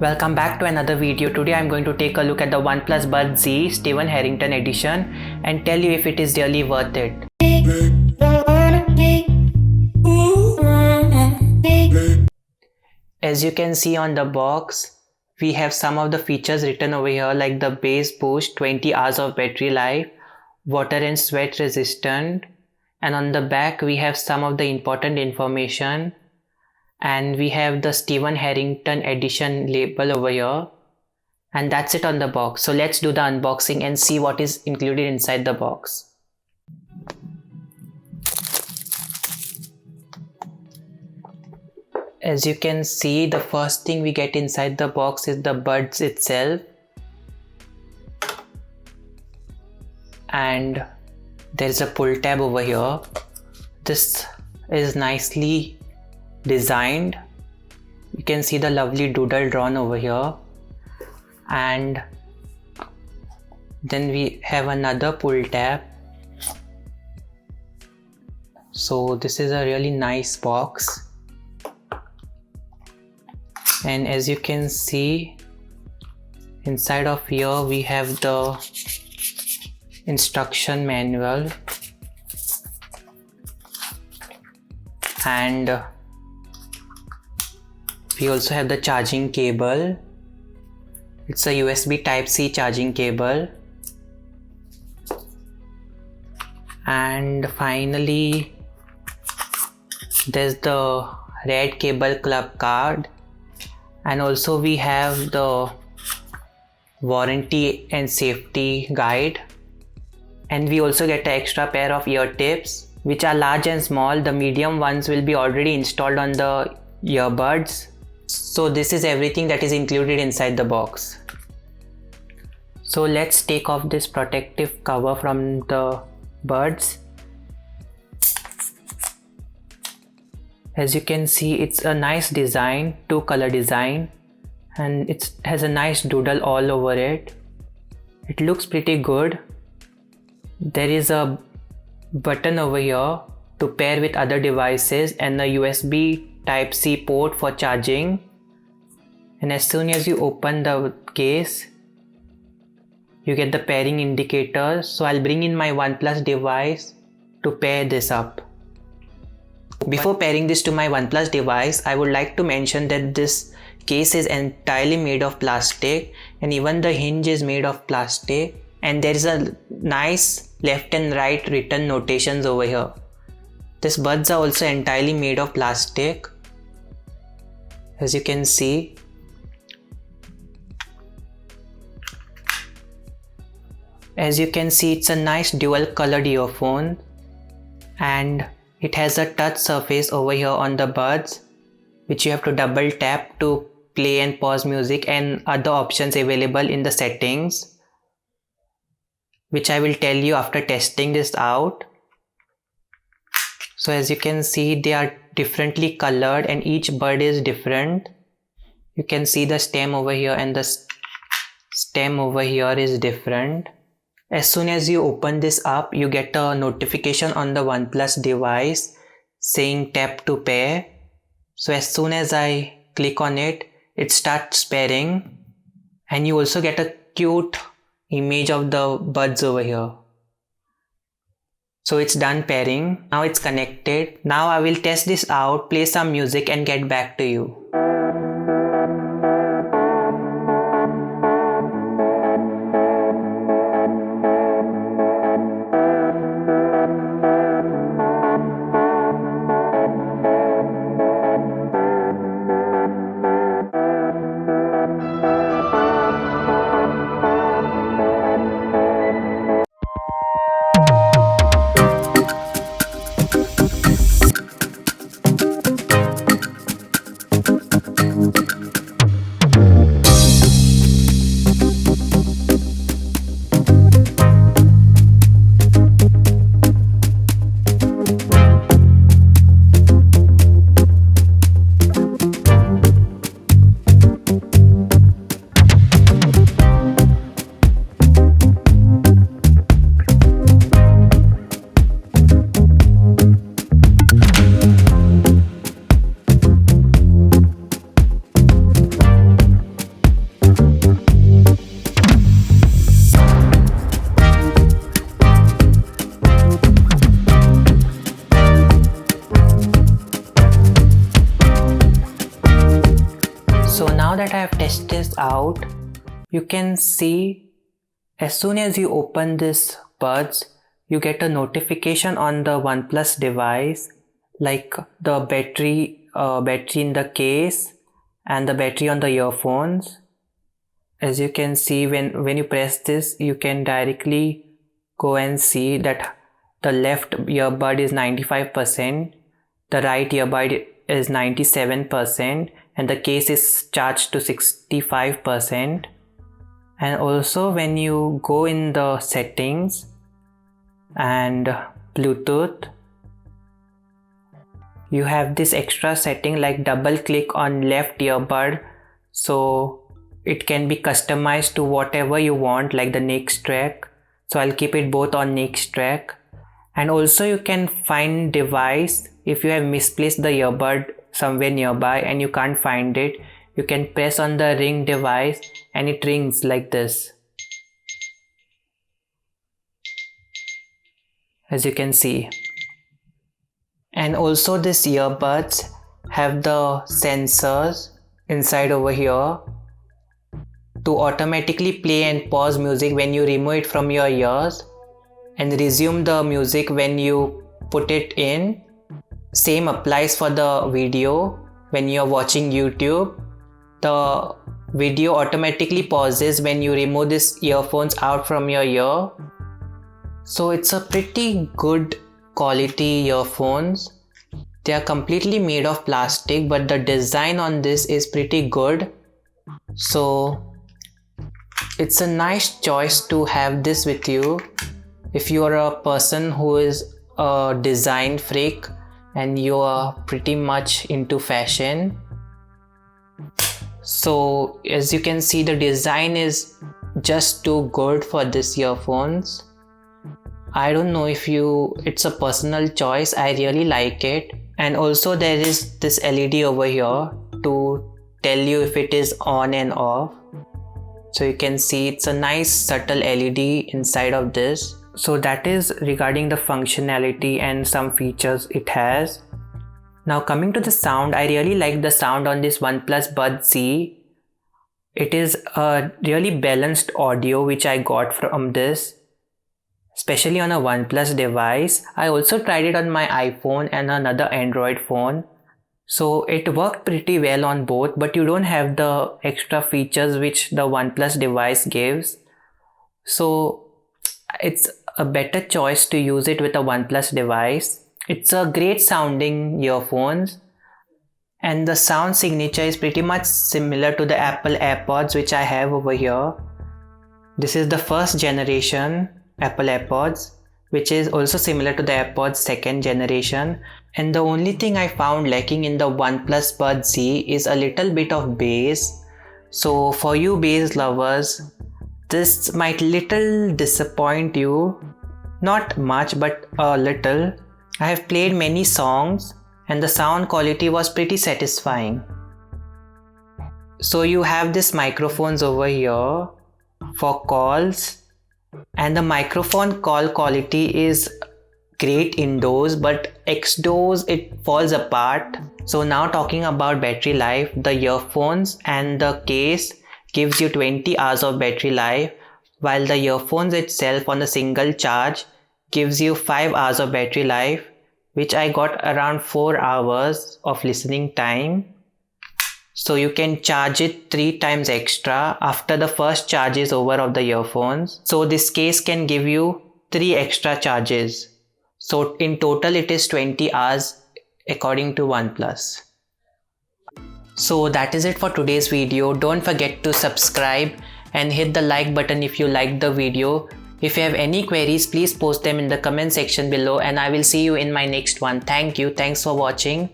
Welcome back to another video. Today I'm going to take a look at the OnePlus Buds Z Steven Harrington edition and tell you if it is really worth it. As you can see on the box, we have some of the features written over here like the bass boost, 20 hours of battery life, water and sweat resistant, and on the back we have some of the important information. And we have the Steven Harrington edition label over here, and that's it on the box. So let's do the unboxing and see what is included inside the box. As you can see, the first thing we get inside the box is the buds itself, and there's a pull tab over here. This is nicely designed. You can see the lovely doodle drawn over here, and then we have another pull tab. So this is a really nice box, and as you can see, inside of here we have the instruction manual, and we also have the charging cable. It's a USB Type-C charging cable. And finally, there's the red cable club card. And also we have the warranty and safety guide. And we also get an extra pair of ear tips, which are large and small. The medium ones will be already installed on the earbuds. So this is everything that is included inside the box. So let's take off this protective cover from the buds. As you can see, it's a nice design, two-color design, and it has a nice doodle all over it. It looks pretty good. There is a button over here to pair with other devices and a USB Type-C port for charging. And as soon as you open the case, you get the pairing indicator. So I'll bring in my OnePlus device to pair this up. Before pairing this to my OnePlus device, I would like to mention that this case is entirely made of plastic, and even the hinge is made of plastic, and there is a nice left and right written notations over here. These buds are also entirely made of plastic, as you can see. As you can see, it's a nice dual colored earphone, and it has a touch surface over here on the buds, which you have to double tap to play and pause music, and other options available in the settings, which I will tell you after testing this out. So as you can see, they are differently colored and each bud is different. You can see the stem over here, and the stem over here is different. As soon as you open this up, you get a notification on the OnePlus device saying tap to pair. So as soon as I click on it, it starts pairing, and you also get a cute image of the buds over here. So it's done pairing. Now it's connected. Now I will test this out, play some music and get back to you. So now that I have tested this out, you can see as soon as you open this buds, you get a notification on the OnePlus device, like the battery in the case and the battery on the earphones. As you can see, when you press this, you can directly go and see that the left earbud is 95%, the right earbud is 97%, and the case is charged to 65%. And also when you go in the settings and Bluetooth, you have this extra setting like double click on left earbud, so it can be customized to whatever you want, like the next track. So I'll keep it both on next track. And also you can find device if you have misplaced the earbud somewhere nearby and you can't find it. You can press on the ring device and it rings like this, as you can see. And also these earbuds have the sensors inside over here to automatically play and pause music when you remove it from your ears and resume the music when you put it in. Same applies for the video. When you're watching YouTube, the video automatically pauses when you remove these earphones out from your ear. So it's a pretty good quality earphones. They are completely made of plastic, but the design on this is pretty good. So it's a nice choice to have this with you if you are a person who is a design freak and you are pretty much into fashion. So as you can see, the design is just too good for this earphones. I don't know if it's a personal choice. I really like it. And also there is this LED over here to tell you if it is on and off. So you can see it's a nice subtle LED inside of this. So that is regarding the functionality and some features it has. Now coming to the sound, I really like the sound on this OnePlus Buds C. It is a really balanced audio which I got from this, especially on a OnePlus device. I also tried it on my iPhone and another Android phone. So it worked pretty well on both, but you don't have the extra features which the OnePlus device gives. So it's a better choice to use it with a OnePlus device. It's a great sounding earphones and the sound signature is pretty much similar to the Apple AirPods which I have over here. This is the first generation Apple AirPods, which is also similar to the AirPods second generation. And the only thing I found lacking in the OnePlus Buds C is a little bit of bass. So for you bass lovers, this might little disappoint you. Not much, but a little. I have played many songs and the sound quality was pretty satisfying. So you have these microphones over here for calls, and the microphone call quality is great indoors, but exdoors it falls apart. So now talking about battery life, the earphones and the case gives you 20 hours of battery life, while the earphones itself on a single charge gives you 5 hours of battery life, which I got around 4 hours of listening time. So you can charge it 3 times extra after the first charge is over of the earphones. So this case can give you 3 extra charges. So in total it is 20 hours according to OnePlus. So that is it for today's video. Don't forget to subscribe and hit the like button if you liked the video. If you have any queries, please post them in the comment section below and I will see you in my next one. Thank you. Thanks for watching.